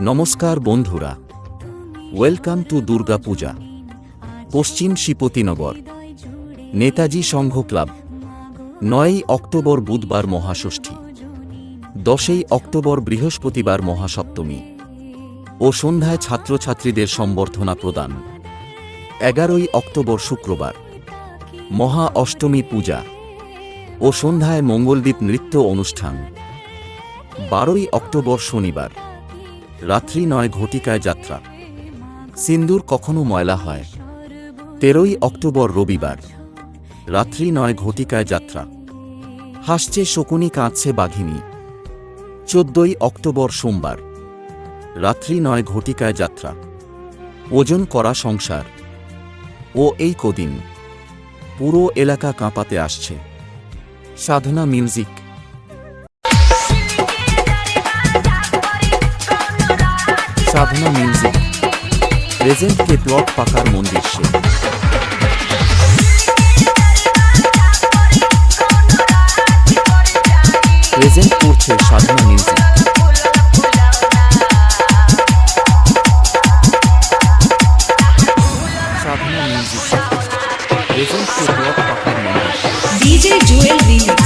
নমস্কার বন্ধুরা, welcome to Durga Puja. Paschim শিপতিনগর Netaji Sangha club. 9ই October বুধবার মহাষষ্ঠী, 10ই অক্টোবর বৃহস্পতিবার মহাসপ্তমী ও সন্ধ্যায় ছাত্রছাত্রীদের সম্বর্ধনা প্রদান। 11ই অক্টোবর শুক্রবার মহা অষ্টমী পূজা ও সন্ধ্যায় মঙ্গলদ্বীপ নৃত্য অনুষ্ঠান। 12ই অক্টোবর শনিবার রাত্রি 9 ঘটিকায় যাত্রা। সিন্দুর কখনো ময়লা হয়। 13ই অক্টোবর রবিবার রাত্রি 9 ঘটিকায় যাত্রা। হাসছে শকুনি, কাঁদছে বাঘিনী। 14ই অক্টোবর সোমবার রাত্রি 9 ঘটিকায় যাত্রা। ওজন করা সংসার ও এই কদিন পুরো এলাকা কাঁপাতে আসছে। সাধনা মিউজিক। সাধনা মিউজিক প্রেজেন্ট কে প্লট পাকার মন্দির সে। প্রেজেন্ট করছে সাধনা মিউজিক। সাধনা মিউজিক প্রেজেন্ট কে প্লট পাকার মন্দির সে। DJ Joel Remix।